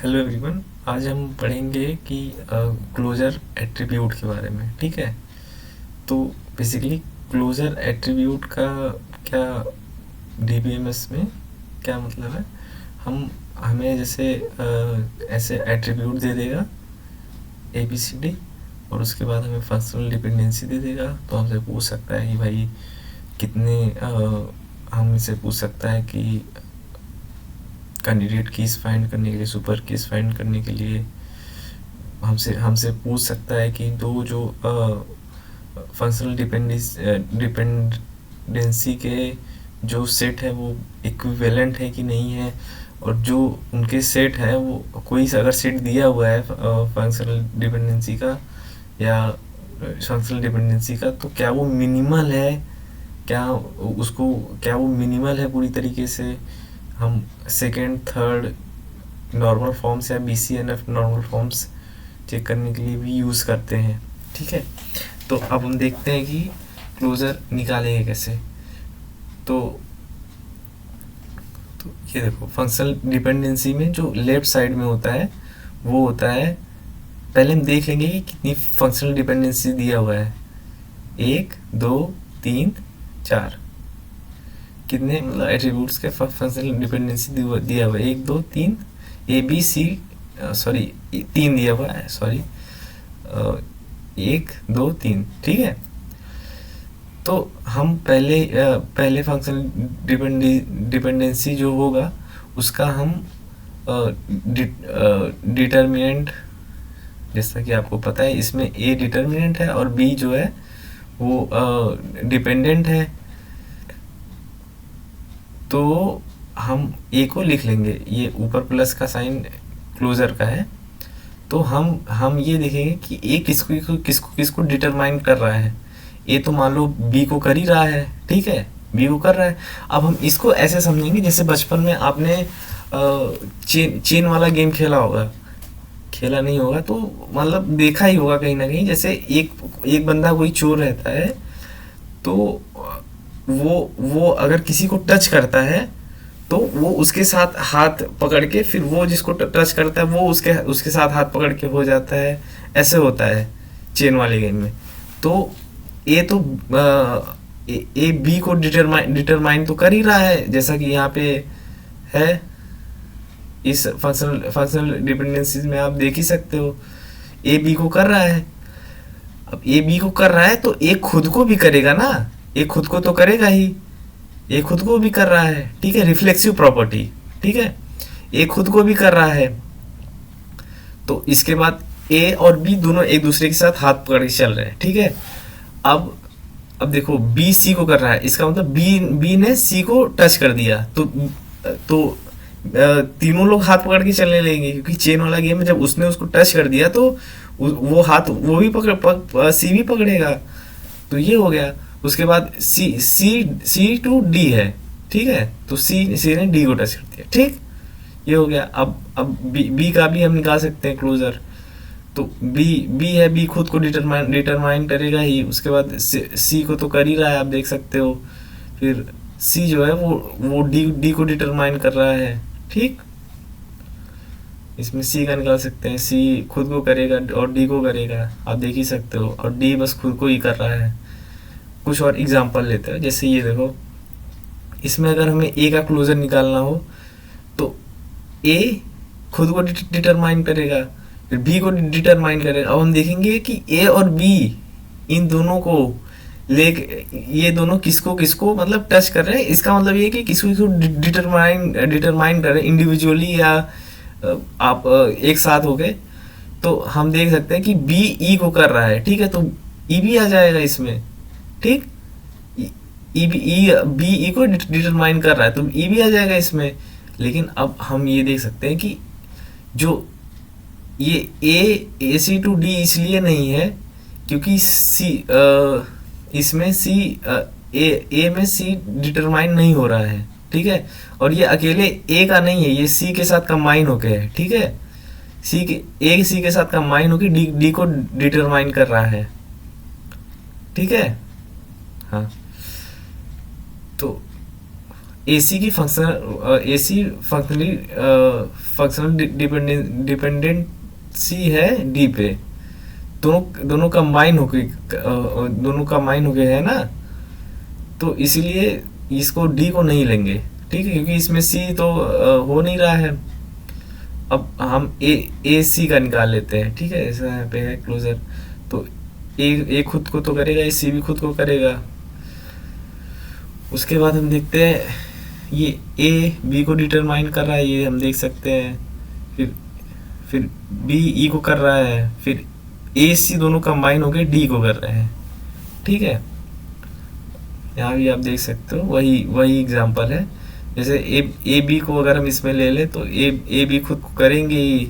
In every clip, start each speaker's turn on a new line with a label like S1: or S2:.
S1: Hello everyone. आज हम पढ़ेंगे कि क्लोजर एट्रीब्यूट के बारे में। ठीक है, तो बेसिकली क्लोजर एट्रीब्यूट का क्या, डीबीएमएस में क्या मतलब है। हम हमें जैसे ऐसे एट्रीब्यूट दे देगा ए बी सी डी, और उसके बाद हमें फंक्शनल डिपेंडेंसी दे देगा। तो हमसे पूछ सकता है कि भाई कितने हम इसे पूछ सकता है कि कैंडिडेट कीज फाइंड करने के लिए, सुपर कीज फाइंड करने के लिए हमसे हमसे पूछ सकता है कि दो जो फंक्शनल डिपेंडेंसी के जो सेट है वो इक्विवेलेंट है कि नहीं है, और जो उनके सेट है वो कोई अगर सेट दिया हुआ है फंक्शनल डिपेंडेंसी का या फंक्शनल डिपेंडेंसी का, तो क्या वो मिनिमल है, क्या उसको क्या वो मिनिमल है पूरी तरीके से। हम सेकेंड थर्ड नॉर्मल फॉर्म्स या BCNF नॉर्मल फॉर्म्स चेक करने के लिए भी यूज़ करते हैं। ठीक है, तो अब हम देखते हैं कि क्लोजर निकालेंगे कैसे। तो तो ये देखो, फंक्शनल डिपेंडेंसी में जो लेफ्ट साइड में होता है वो होता है, पहले हम देख लेंगे कि कितनी फंक्शनल डिपेंडेंसी दिया हुआ है। 1 2 3 4, कितने मतलब एट्रीब्यूट्स के फंक्शनल डिपेंडेंसी दिया हुआ है। 1 2 3 ABC, सॉरी 3 दिया हुआ है, सॉरी 1 2 3। ठीक है, तो हम पहले फंक्शनल डिपेंडेंसी जो होगा उसका हम डिटर्मिनेंट, जैसा कि आपको पता है इसमें A डिटर्मिनेंट है और B जो है वो डिपेंडेंट है। तो हम ए को लिख लेंगे, ये ऊपर प्लस का साइन क्लोजर का है। तो हम ये देखेंगे कि ए किसको किसको किसको डिटरमाइन कर रहा है। ए तो मान लो बी को कर ही रहा है, ठीक है, बी को कर रहा है। अब हम इसको ऐसे समझेंगे जैसे बचपन में आपने चेन वाला गेम खेला होगा, खेला नहीं होगा तो मतलब देखा ही होगा कहीं ना कहीं। जैसे एक एक बंदा कोई चोर रहता है, तो वो अगर किसी को टच करता है तो वो उसके साथ हाथ पकड़ के, फिर वो जिसको टच करता है वो उसके उसके साथ हाथ पकड़ के हो जाता है। ऐसे होता है चेन वाले गेम में। तो ए तो ए बी को डिटरमाइन तो कर ही रहा है, जैसा कि यहाँ पे है इस फंक्शनल डिपेंडेंसीज में आप देख ही सकते हो। ए बी को कर रहा है। अब ए बी को कर रहा है तो ए खुद को भी करेगा ना, ए खुद को तो करेगा ही, ए खुद को भी कर रहा है। ठीक है, रिफ्लेक्सिव प्रॉपर्टी। ठीक है, ए खुद को भी कर रहा है। तो इसके बाद ए और बी दोनों एक दूसरे के साथ हाथ पकड़ के चल रहे हैं। ठीक है, अब देखो बी सी को कर रहा है, इसका मतलब बी ने सी को टच कर दिया। तो तीनों लोग हाथ पकड़ के चलने लगेंगे, क्योंकि चेन वाला गेम में जब उसने उसको टच कर दिया तो वो हाथ वो भी सी भी पकड़ेगा। तो ये हो गया। उसके बाद सी टू डी है। ठीक है, तो सी ने डी को टच कर दिया। ठीक, ये हो गया। अब बी का भी हम निकाल सकते हैं क्लोजर। तो बी है, बी खुद को डिटरमाइन करेगा ही। उसके बाद सी को तो कर ही रहा है, आप देख सकते हो। फिर सी जो है वो डी को डिटरमाइन कर रहा है। ठीक, इसमें सी का निकाल सकते हैं, सी खुद को करेगा और डी को करेगा, आप देख ही सकते हो। और डी बस खुद को ही कर रहा है। कुछ और एग्जांपल लेते हैं, जैसे ये देखो, इसमें अगर हमें ए का क्लोजर निकालना हो तो ए खुद को डिटरमाइन करेगा, फिर बी को डिटरमाइन करेगा। अब हम देखेंगे कि ए और बी इन दोनों को ले, ये दोनों किसको किसको मतलब टच कर रहे हैं। इसका मतलब ये कि किसको किसको डिटरमाइन कर रहे हैं इंडिविजुअली या आप एक साथ हो गए। तो हम देख सकते हैं कि बी ई को कर रहा है। ठीक है, तो ई भी आ जाएगा इसमें। ठीक, ई बी ई को डिटरमाइन कर रहा है तो ई भी आ जाएगा इसमें। लेकिन अब हम ये देख सकते हैं कि जो ये ए सी टू डी इसलिए नहीं है क्योंकि सी इसमें सी ए में सी डिटरमाइन नहीं हो रहा है। ठीक है, और ये अकेले ए का नहीं है, ये सी के साथ कंबाइन होके है। ठीक है, सी के साथ कंबाइन होके डी को डिटरमाइन कर रहा है। ठीक है, हाँ। तो एसी की फंक्शनली फंक्शनल डिपेंडेंसी है डी पे। दोनों दोनों कंबाइन होके है ना, तो इसीलिए इसको डी को नहीं लेंगे, ठीक है, क्योंकि इसमें सी तो हो नहीं रहा है। अब हम ए सी का निकाल लेते हैं, ठीक है, ऐसा यहाँ पे है क्लोजर। तो ए खुद को तो करेगा, सी भी खुद को करेगा। उसके बाद हम देखते हैं ये ए बी को डिटरमाइन कर रहा है, ये हम देख सकते हैं। फिर बी ई को कर रहा है, फिर ए सी दोनों कंबाइन होकर डी को कर रहे हैं, ठीक है। यहाँ भी आप देख सकते हो वही वही एग्जांपल है। जैसे ए बी को अगर हम इसमें ले लें तो ए बी खुद को करेंगे ही,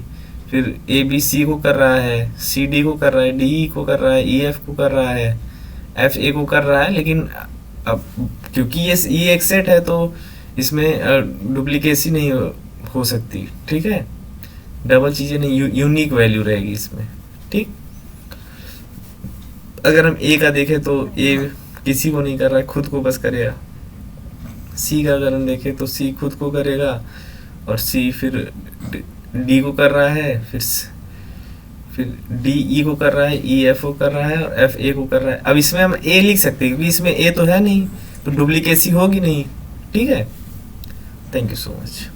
S1: फिर ए बी सी को कर रहा है, सी डी को कर रहा है, डी ई को कर रहा है, ई एफ को कर रहा है, एफ ए को कर रहा है। लेकिन अब क्योंकि ये एक सेट है तो इसमें डुप्लीकेसी नहीं हो सकती, ठीक है, डबल चीज़ें नहीं, यूनिक वैल्यू रहेगी इसमें, ठीक। अगर हम ए का देखें तो ए किसी को नहीं कर रहा है, खुद को बस करेगा। सी का अगर हम देखें तो सी खुद को करेगा, और सी फिर डी को कर रहा है, फिर डी ई को कर रहा है, ई एफ को कर रहा है, और एफ ए को कर रहा है। अब इसमें हम ए लिख सकते हैं क्योंकि इसमें ए तो है नहीं, तो डुप्लीकेसी होगी नहीं, ठीक है। Thank you so much.